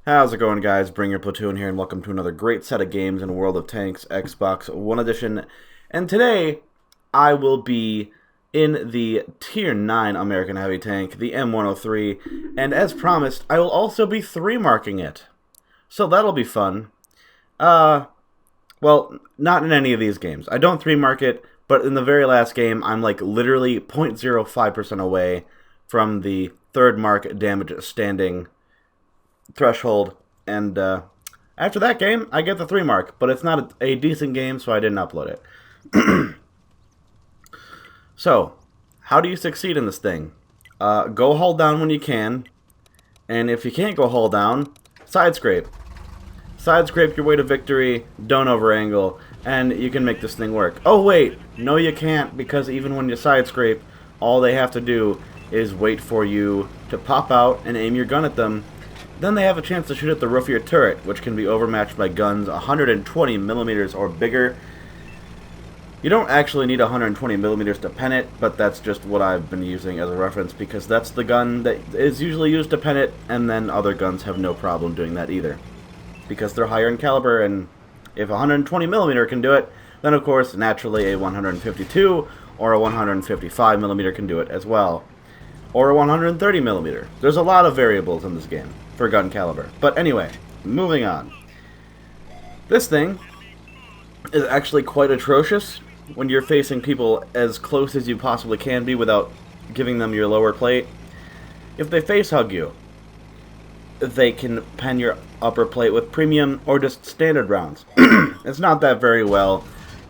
How's it going, guys? Bring your platoon here, and welcome to another great set of games in World of Tanks Xbox One Edition. And today, I will be in the Tier 9 American Heavy Tank, the M103, and as promised, I will also be 3-marking it. So that'll be fun. Well, not in any of these games. I don't 3-mark it, but in the very last game, I'm like literally 0.05% away from the 3rd mark damage standing threshold, and after that game, I get the 3-mark, but it's not a decent game, so I didn't upload it. So, how do you succeed in this thing? Go hull down when you can, and if you can't go hull down, side scrape. Side scrape your way to victory, don't over-angle, and you can make this thing work. Oh wait, no you can't, because even when you side scrape, all they have to do is wait for you to pop out and aim your gun at them. Then they have a chance to shoot at the roof of your turret, which can be overmatched by guns 120mm or bigger. You don't actually need 120mm to pen it, but that's just what I've been using as a reference because that's the gun that is usually used to pen it, and then other guns have no problem doing that either. Because they're higher in caliber, and if 120mm can do it, then of course naturally a 152 or a 155mm can do it as well. Or a 130mm. There's a lot of variables in this game for gun caliber. But anyway, moving on. This thing is actually quite atrocious when you're facing people as close as you possibly can be without giving them your lower plate. If they face hug you, they can pen your upper plate with premium or just standard rounds. It's not that very well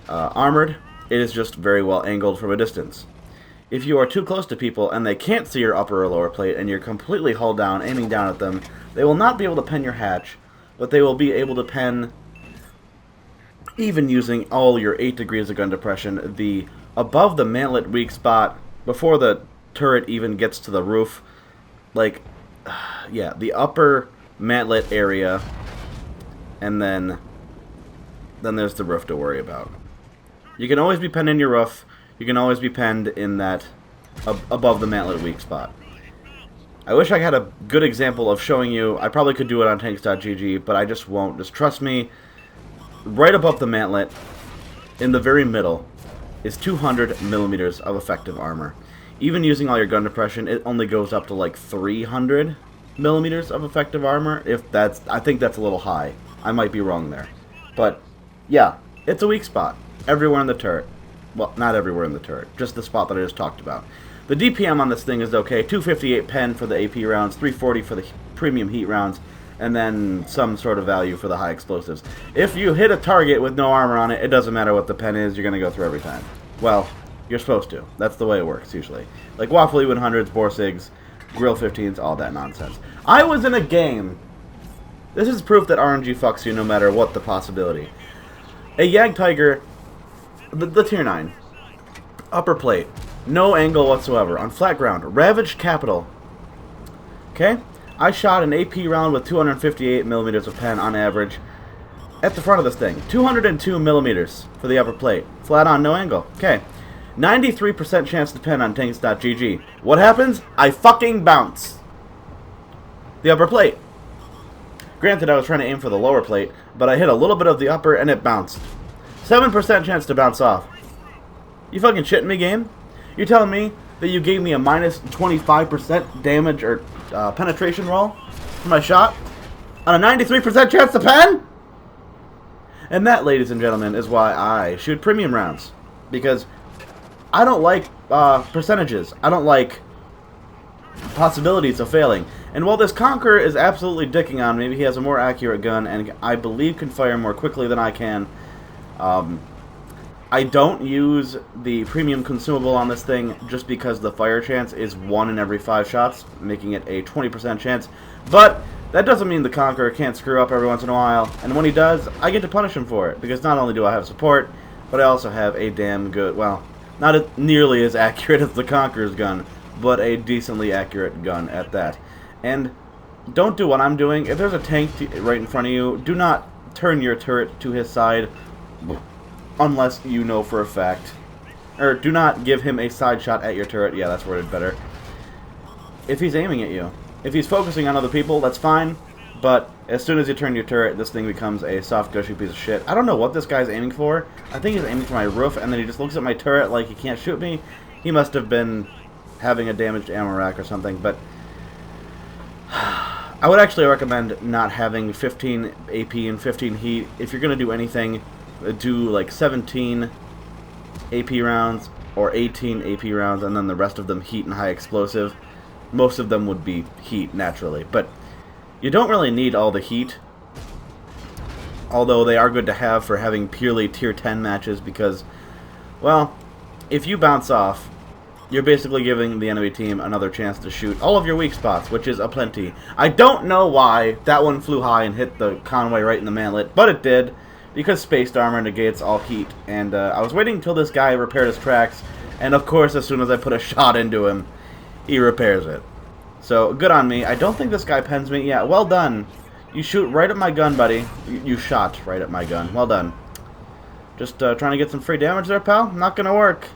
armored. It is just very well angled from a distance. If you are too close to people and they can't see your upper or lower plate and you're completely hull down, aiming down at them, they will not be able to pen your hatch, but they will be able to pen, even using all your 8 degrees of gun depression, the above the mantlet weak spot, before the turret even gets to the roof, like, yeah, the upper mantlet area, and then there's the roof to worry about. You can always be penned in your roof. You can always be penned in that above the mantlet weak spot. I wish I had a good example of showing you. I probably could do it on tanks.gg, but I just won't. Just trust me. Right above the mantlet, in the very middle, is 200mm of effective armor. Even using all your gun depression, it only goes up to like 300mm of effective armor. I think that's a little high. I might be wrong there. But, yeah, it's a weak spot. Everywhere in the turret. Well, not everywhere in the turret, just the spot that I just talked about. The DPM on this thing is okay, 258 pen for the AP rounds, 340 for the premium heat rounds, and then some sort of value for the high explosives. If you hit a target with no armor on it, it doesn't matter what the pen is, you're going to go through every time. Well, you're supposed to. That's the way it works, usually. Like Waffly 100s, Borsigs, Grill 15s, all that nonsense. I was in a game. This is proof that RNG fucks you no matter what the possibility. A Yag Tiger, the Tier 9, upper plate, no angle whatsoever, on flat ground, ravaged capital. Okay? I shot an AP round with 258mm of pen on average at the front of this thing. 202mm for the upper plate. Flat on, no angle. Okay. 93% chance to pen on tanks.gg. What happens? I fucking bounce the upper plate. Granted, I was trying to aim for the lower plate, but I hit a little bit of the upper and it bounced. 7% chance to bounce off. You fucking shitting me, game? You're telling me that you gave me a minus 25% damage or penetration roll for my shot on a 93% chance to pen? And that, ladies and gentlemen, is why I shoot premium rounds. Because I don't like percentages. I don't like possibilities of failing. And while this Conqueror is absolutely dicking on me, he has a more accurate gun and I believe can fire more quickly than I can. I don't use the premium consumable on this thing just because the fire chance is 1 in every 5 shots, making it a 20% chance. But that doesn't mean the Conqueror can't screw up every once in a while. And when he does, I get to punish him for it. Because not only do I have support, but I also have a damn good, well, not nearly as accurate as the Conqueror's gun, but a decently accurate gun at that. And don't do what I'm doing. If there's a tank right in front of you, do not turn your turret to his side unless you know for a fact. Or do not give him a side shot at your turret. Yeah, that's worded better. If he's aiming at you. If he's focusing on other people, that's fine. But as soon as you turn your turret, this thing becomes a soft, gushy piece of shit. I don't know what this guy's aiming for. I think he's aiming for my roof, and then he just looks at my turret like he can't shoot me. He must have been having a damaged ammo rack or something, but I would actually recommend not having 15 AP and 15 heat. If you're going to do anything, do like 17 AP rounds or 18 AP rounds, and then the rest of them heat and high explosive. Most of them would be heat, naturally, but you don't really need all the heat, although they are good to have for having purely tier 10 matches because, well, if you bounce off, you're basically giving the enemy team another chance to shoot all of your weak spots, which is aplenty. I don't know why that one flew high and hit the Conway right in the manlet, but it did, because spaced armor negates all heat, and I was waiting until this guy repaired his tracks, and of course as soon as I put a shot into him, he repairs it. So, good on me. I don't think this guy pens me. Yeah, well done. You shoot right at my gun, buddy. You shot right at my gun. Well done. Just trying to get some free damage there, pal? Not gonna work.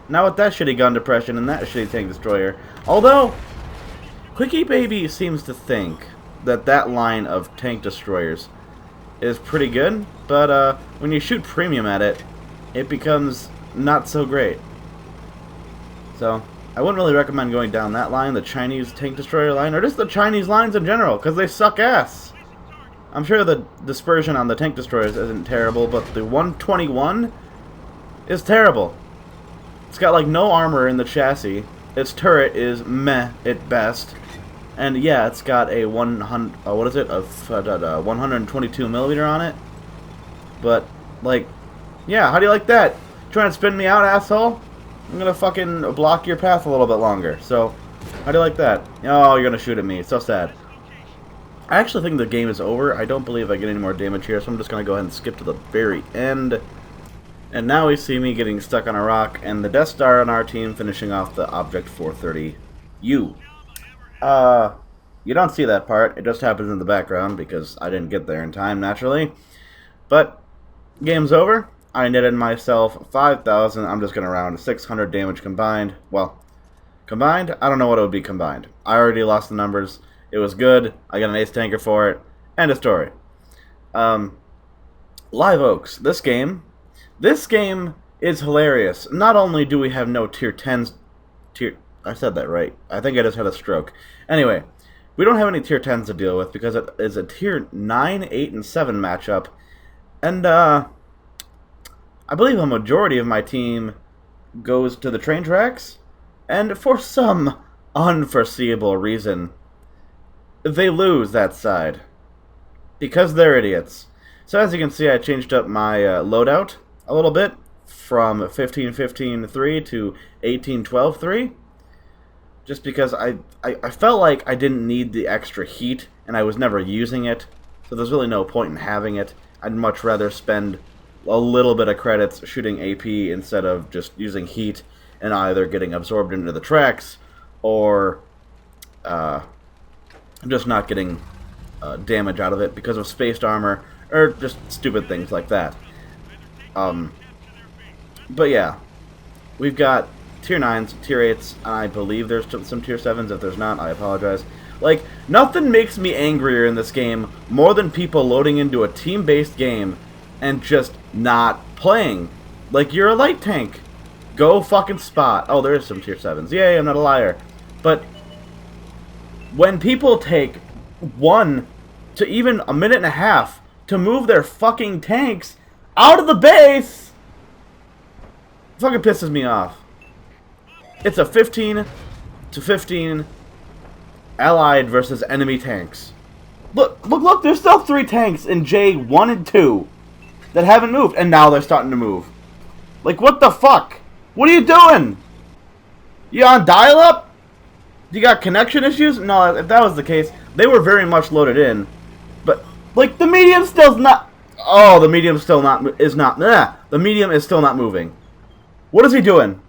Not with that shitty gun depression and that shitty tank destroyer. Although, Quickie Baby seems to think that that line of tank destroyers is pretty good, but when you shoot premium at it, it becomes not so great. So, I wouldn't really recommend going down that line, the Chinese tank destroyer line, or just the Chinese lines in general, because they suck ass. I'm sure the dispersion on the tank destroyers isn't terrible, but the 121 is terrible. It's got like no armor in the chassis. Its turret is meh at best, and yeah, it's got a 122 millimeter on it. But like, yeah, how do you like that? Trying to spin me out, asshole? I'm gonna fucking block your path a little bit longer. So, how do you like that? Oh, you're gonna shoot at me. It's so sad. I actually think the game is over. I don't believe I get any more damage here, so I'm just gonna go ahead and skip to the very end. And now we see me getting stuck on a rock, and the Death Star on our team finishing off the Object 430U. You don't see that part. It just happens in the background because I didn't get there in time, naturally. But, game's over. I netted myself 5,000. I'm just going to round 600 damage combined. Well, combined? I don't know what it would be combined. I already lost the numbers. It was good. I got an ace tanker for it. End of story. Live Oaks. This game is hilarious. Not only do we have no tier 10s... I said that right. I think I just had a stroke. Anyway, we don't have any tier 10s to deal with because it is a tier 9, 8, and 7 matchup. And, I believe a majority of my team goes to the train tracks, and for some unforeseeable reason, they lose that side. Because they're idiots. So as you can see, I changed up my loadout a little bit, from 15-15-3 to 18-12-3, just because I felt like I didn't need the extra heat, and I was never using it, so there's really no point in having it. I'd much rather spend a little bit of credits shooting AP instead of just using heat and either getting absorbed into the tracks or just not getting damage out of it because of spaced armor or just stupid things like that. But yeah, we've got tier 9s, tier 8s, and I believe there's some tier 7s. If there's not, I apologize. Like, nothing makes me angrier in this game more than people loading into a team-based game and just not playing. Like, you're a light tank. Go fucking spot. Oh, there is some tier 7s. Yay, I'm not a liar. But when people take 1 to even a minute and a half to move their fucking tanks out of the base, it fucking pisses me off. It's a 15-15 allied versus enemy tanks. Look, there's still 3 tanks in J1 and 2 that haven't moved, and now they're starting to move. Like, what the fuck? What are you doing? You on dial-up? You got connection issues? No, if that was the case, they were very much loaded in. But, like, the medium still's not... Oh, the medium still is not... The medium is still not moving. What is he doing?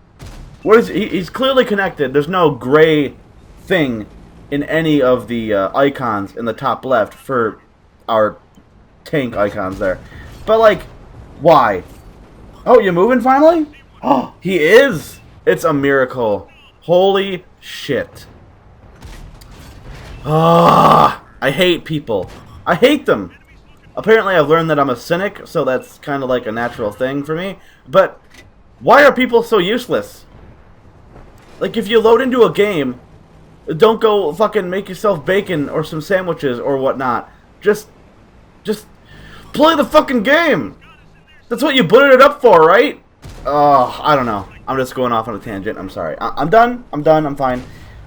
What is he's clearly connected. There's no gray thing in any of the icons in the top left for our tank icons there. But, like, why? Oh, you moving finally? Oh, he is! It's a miracle. Holy shit. Ah, I hate people I hate them. Apparently I've learned that I'm a cynic, so that's kind of like a natural thing for me. But why are people so useless? Like, if you load into a game, don't go fucking make yourself bacon or some sandwiches or whatnot. Just play the fucking game. That's what you booted it up for, right? Oh, I don't know. I'm just going off on a tangent. I'm sorry. I'm done. I'm fine.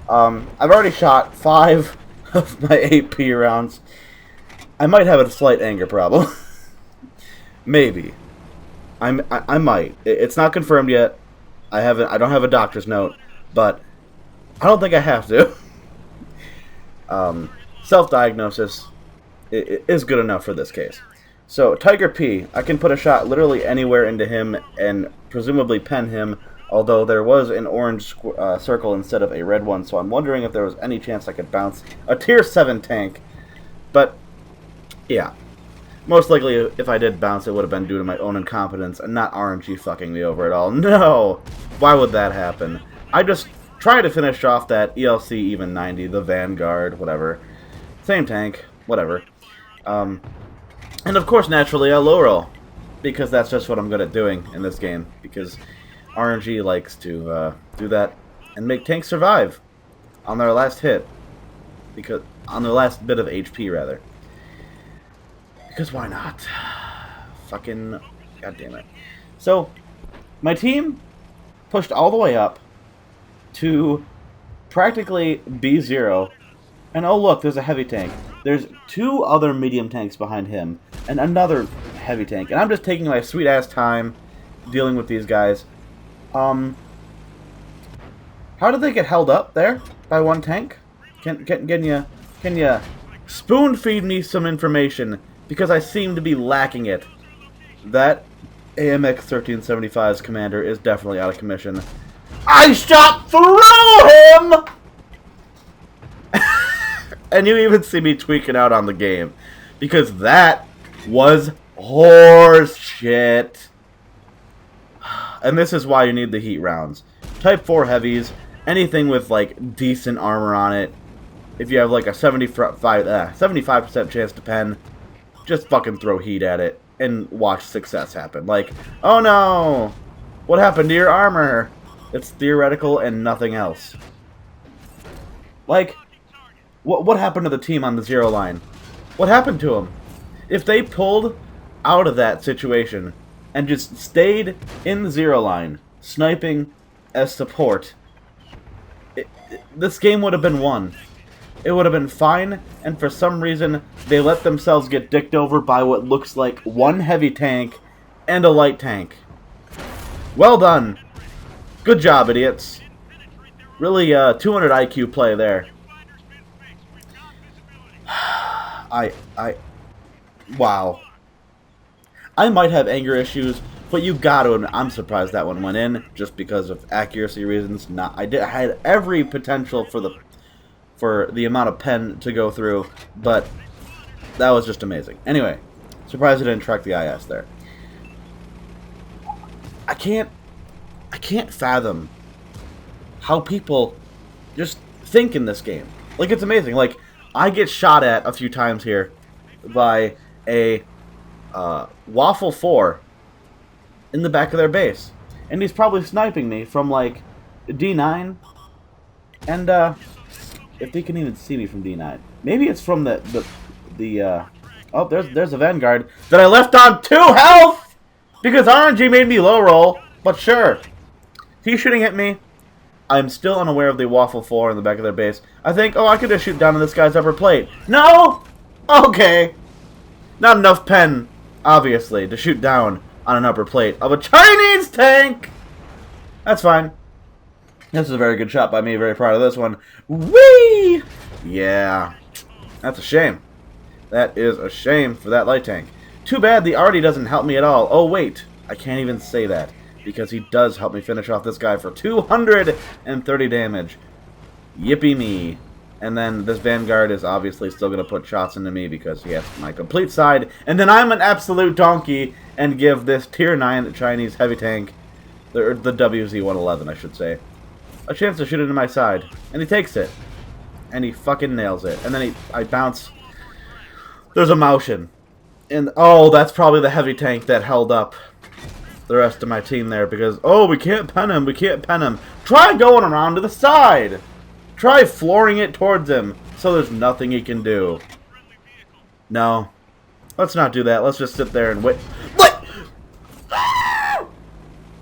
I've already shot 5 of my 8P rounds. I might have a slight anger problem. Maybe. I might. It's not confirmed yet. I don't have a doctor's note, but I don't think I have to. Self-diagnosis is good enough for this case. So, Tiger P, I can put a shot literally anywhere into him and presumably pen him, although there was an orange circle instead of a red one, so I'm wondering if there was any chance I could bounce a tier 7 tank. But, yeah. Most likely, if I did bounce, it would have been due to my own incompetence and not RNG fucking me over at all. No! Why would that happen? I just tried to finish off that ELC even 90, the Vanguard, whatever. Same tank, whatever. And of course, naturally, I low roll, because that's just what I'm good at doing in this game, because RNG likes to do that and make tanks survive on their last hit, because on their last bit of HP, rather. Because why not? Fucking goddammit. So, my team pushed all the way up to practically B0, and oh look, there's a heavy tank. There's 2 other medium tanks behind him, and another heavy tank. And I'm just taking my sweet-ass time dealing with these guys. How did they get held up there by one tank? Can you spoon-feed me some information? Because I seem to be lacking it. That AMX 1375's commander is definitely out of commission. I shot through him! And you even see me tweaking out on the game. Because that was horse shit. And this is why you need the heat rounds. Type 4 heavies, anything with like decent armor on it. If you have like a 75% chance to pen, just fucking throw heat at it and watch success happen. Like, oh no! What happened to your armor? It's theoretical and nothing else. Like, what happened to the team on the 0 line? What happened to them? If they pulled out of that situation and just stayed in the 0 line, sniping as support, this game would have been won. It would have been fine, and for some reason, they let themselves get dicked over by what looks like 1 heavy tank and a light tank. Well done. Good job, idiots. Really, 200 IQ play there. Wow. I might have anger issues, but you gotta admit, I'm surprised that one went in, just because of accuracy reasons. I had every potential for the amount of pen to go through, but that was just amazing. Anyway, surprised I didn't track the IS there. I can't fathom how people just think in this game. Like, it's amazing. Like, I get shot at a few times here by a Waffle 4 in the back of their base. And he's probably sniping me from, like, D9. And, if they can even see me from D9. Maybe it's from oh, there's a Vanguard that I left on 2 health! Because RNG made me low roll. But sure. He's shooting at me. I'm still unaware of the Waffle 4 in the back of their base. I think, oh, I could just shoot down on this guy's upper plate. No! Okay. Not enough pen, obviously, to shoot down on an upper plate of a Chinese tank! That's fine. This is a very good shot by me. Very proud of this one. Whee! Yeah. That's a shame. That is a shame for that light tank. Too bad the arty doesn't help me at all. Oh, wait. I can't even say that, because he does help me finish off this guy for 230 damage. Yippee me. And then this Vanguard is obviously still going to put shots into me because he has my complete side. And then I'm an absolute donkey and give this tier 9 Chinese heavy tank, the WZ-111 I should say, a chance to shoot into my side. And he takes it. And he fucking nails it. And then I bounce There's a Motion. And, oh, that's probably the heavy tank that held up the rest of my team there because, oh, we can't pen him. We can't pen him. Try going around to the side. Try flooring it towards him so there's nothing he can do. No. Let's not do that. Let's just sit there and wait. What?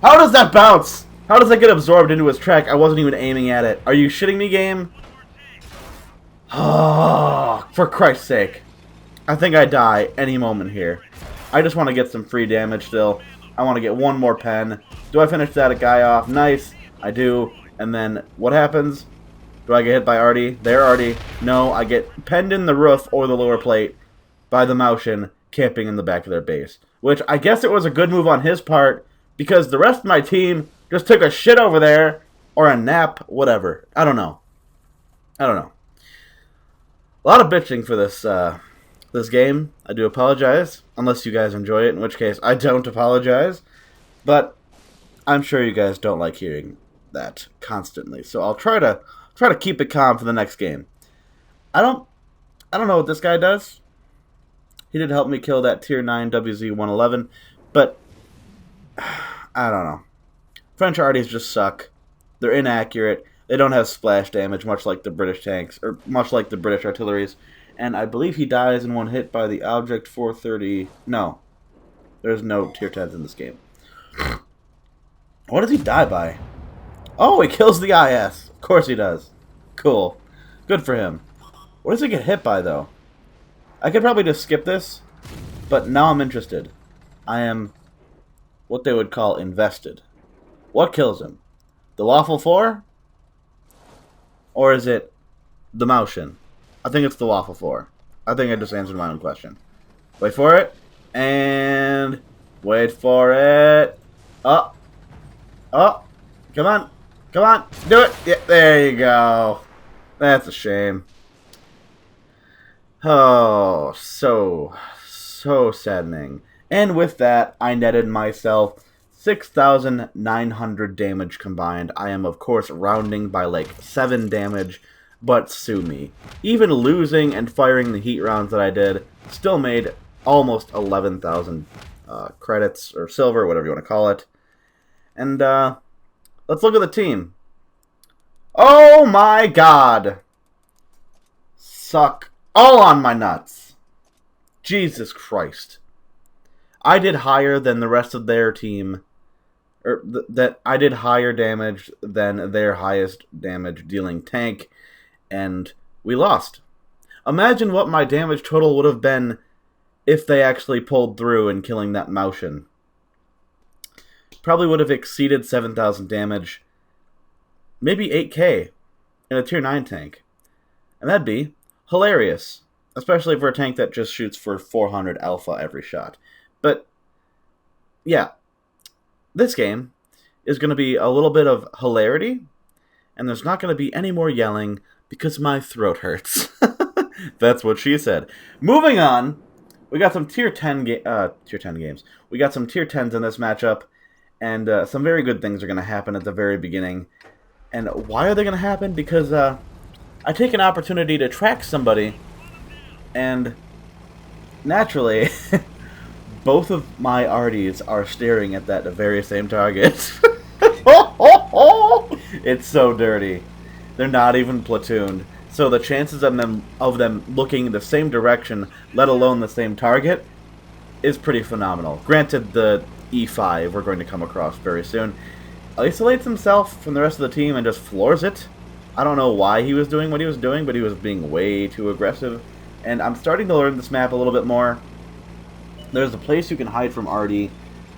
How does that bounce? How does that get absorbed into his track? I wasn't even aiming at it. Are you shitting me, game? Oh, for Christ's sake. I think I die any moment here. I just want to get some free damage still. I want to get one more pen. Do I finish that guy off? Nice. I do. And then what happens? Do I get hit by Artie? There, Artie. No, I get penned in the roof or the lower plate by the Motion camping in the back of their base. Which I guess it was a good move on his part because the rest of my team just took a shit over there or a nap, whatever. I don't know. I don't know. A lot of bitching for this game. I do apologize, unless you guys enjoy it, in which case I don't apologize. But I'm sure you guys don't like hearing that constantly. So I'll try to keep it calm for the next game. I don't know what this guy does. He did help me kill that tier 9 WZ-111, but I don't know. French arties just suck. They're inaccurate. They don't have splash damage, much like the British tanks, or much like the British artilleries. And I believe he dies in one hit by the Object 430. No. There's no tier 10s in this game. What does he die by? Oh, he kills the IS. Of course he does. Cool. Good for him. What does he get hit by, though? I could probably just skip this, but now I'm interested. I am what they would call invested. What kills him? The Lawful 4? Or is it the Motion? I think it's the Waffle 4. I think I just answered my own question. Wait for it. And wait for it. Up. Up. Come on. Come on. Do it. Yeah, there you go. That's a shame. Oh, so saddening. And with that, I netted myself 6,900 damage combined. I am, of course, rounding by like 7 damage. But sue me. Even losing and firing the heat rounds that I did still made almost 11,000 credits, or silver, whatever you want to call it. And let's look at the team. Oh my god! Suck all on my nuts. Jesus Christ. I did higher than the rest of their team. Or that I did higher damage than their highest damage dealing tank. And we lost. Imagine what my damage total would have been if they actually pulled through in killing that Motion. Probably would have exceeded 7,000 damage. Maybe 8k in a tier 9 tank. And that'd be hilarious. Especially for a tank that just shoots for 400 alpha every shot. But, yeah. This game is going to be a little bit of hilarity. And there's not going to be any more yelling. Because my throat hurts. That's what she said. Moving on, we got some tier 10 games. We got some tier 10s in this matchup, and some very good things are going to happen at the very beginning. And why are they going to happen? Because I take an opportunity to track somebody, and naturally, both of my arties are staring at that very same target. It's so dirty. They're not even platooned. So the chances of them looking the same direction, let alone the same target, is pretty phenomenal. Granted, the E5 we're going to come across very soon isolates himself from the rest of the team and just floors it. I don't know why he was doing what he was doing, but he was being way too aggressive. And I'm starting to learn this map a little bit more. There's a place you can hide from Artie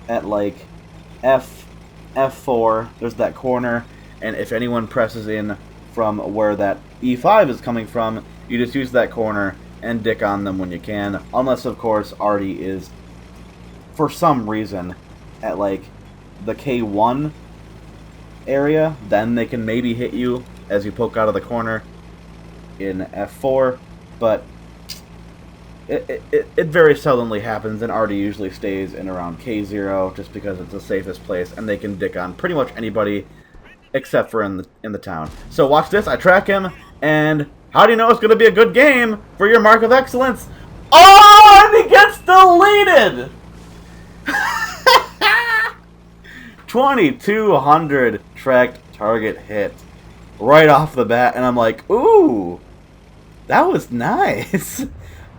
at like F4. There's that corner, and if anyone presses in from where that E5 is coming from, you just use that corner and dick on them when you can. Unless, of course, Artie is, for some reason, at like the K1 area, then they can maybe hit you as you poke out of the corner in F4. But it very seldomly happens, and Artie usually stays in around K0 just because it's the safest place, and they can dick on pretty much anybody except for in the town. So watch this. I track him, and how do you know it's going to be a good game for your mark of excellence? Oh! Deleted! 2200 tracked target hit right off the bat, and I'm like, ooh, that was nice.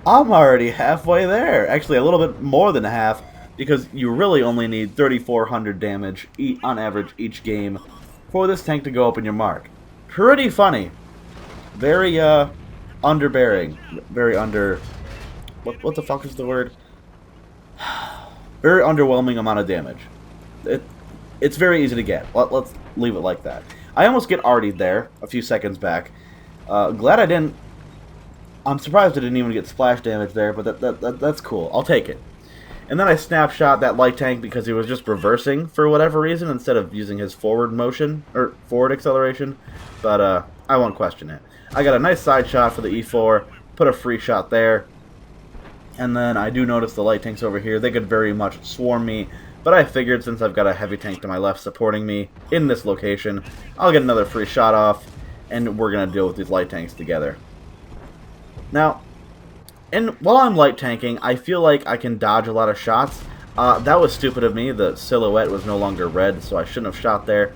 I'm already halfway there. Actually, a little bit more than half, because you really only need 3,400 damage on average each game for this tank to go up in your mark. Pretty funny. Very, underbearing. Very under... What the fuck is the word? Very underwhelming amount of damage. It's very easy to get. Let's leave it like that. I almost get artied there a few seconds back. Glad I didn't... I'm surprised I didn't even get splash damage there, but that's cool. I'll take it. And then I snapshot that light tank because he was just reversing for whatever reason instead of using his forward motion, or forward acceleration. But I won't question it. I got a nice side shot for the E4, put a free shot there. And then I do notice the light tanks over here. They could very much swarm me, but I figured since I've got a heavy tank to my left supporting me in this location, I'll get another free shot off, and we're going to deal with these light tanks together. Now, while I'm light tanking, I feel like I can dodge a lot of shots. That was stupid of me. The silhouette was no longer red, so I shouldn't have shot there.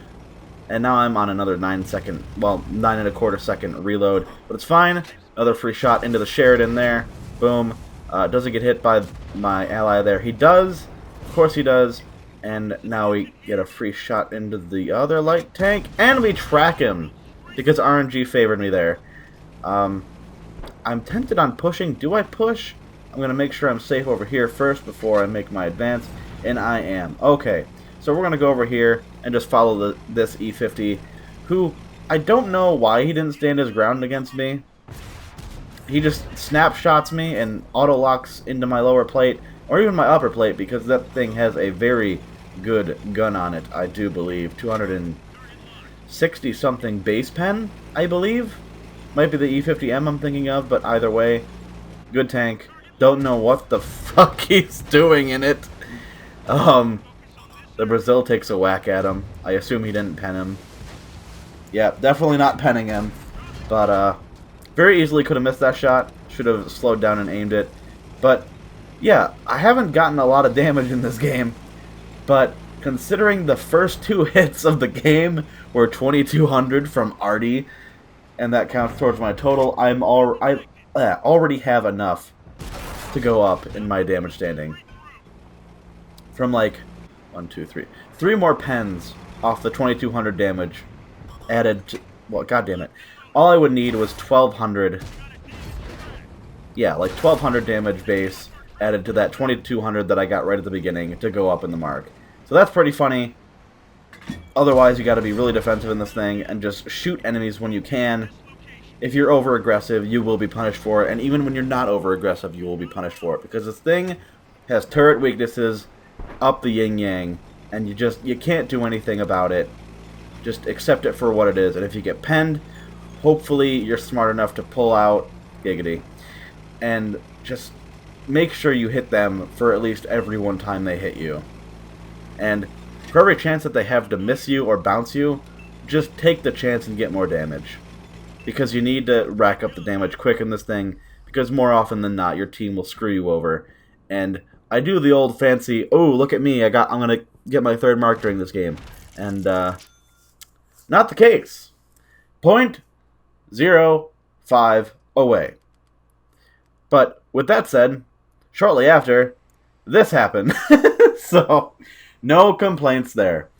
And now I'm on another 9.25 second reload. But it's fine. Another free shot into the Sheridan there. Boom. Doesn't get hit by my ally there. He does. Of course he does. And now we get a free shot into the other light tank. And we track him. Because RNG favored me there. I'm tempted on pushing. Do I push? I'm going to make sure I'm safe over here first before I make my advance. And I am. Okay. So we're going to go over here and just follow this E50, who I don't know why he didn't stand his ground against me. He just snapshots me and auto-locks into my lower plate, or even my upper plate, because that thing has a very good gun on it, I do believe. 260-something base pen, I believe? Might be the E50M I'm thinking of, but either way, good tank. Don't know what the fuck he's doing in it. The Brazil takes a whack at him. I assume he didn't pen him. Yeah, definitely not penning him. But, very easily could have missed that shot. Should have slowed down and aimed it. But, yeah, I haven't gotten a lot of damage in this game. But, considering the first 2 hits of the game were 2,200 from Artie, and that counts towards my total, I already have enough to go up in my damage standing. From like 1, 2, 3. 3 more pens off the 2,200 damage added to, well, goddammit. All I would need was 1,200. Yeah, like 1,200 damage base added to that 2,200 that I got right at the beginning to go up in the mark. So that's pretty funny. Otherwise, you got to be really defensive in this thing and just shoot enemies when you can. If you're over-aggressive, you will be punished for it. And even when you're not over-aggressive, you will be punished for it. Because this thing has turret weaknesses up the yin-yang. And you can't do anything about it. Just accept it for what it is. And if you get penned, hopefully you're smart enough to pull out giggity. And just make sure you hit them for at least every one time they hit you. And for every chance that they have to miss you or bounce you, just take the chance and get more damage. Because you need to rack up the damage quick in this thing, because more often than not, your team will screw you over. And I do the old fancy, oh, look at me, I'm going to get my 3rd mark during this game. And, not the case. 0.05 away. But, with that said, shortly after, this happened. So, no complaints there.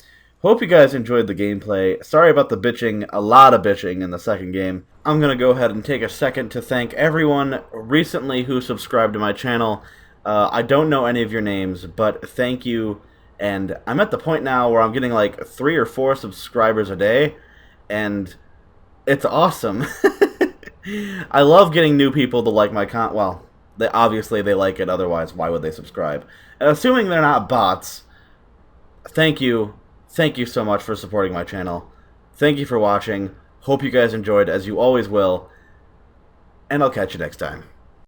Hope you guys enjoyed the gameplay. Sorry about the bitching, a lot of bitching in the second game. I'm going to go ahead and take a second to thank everyone recently who subscribed to my channel. I don't know any of your names, but thank you. And I'm at the point now where I'm getting like 3 or 4 subscribers a day, and it's awesome. I love getting new people to like my content. Well, obviously they like it, otherwise why would they subscribe? And assuming they're not bots, thank you. Thank you so much for supporting my channel. Thank you for watching. Hope you guys enjoyed, as you always will. And I'll catch you next time.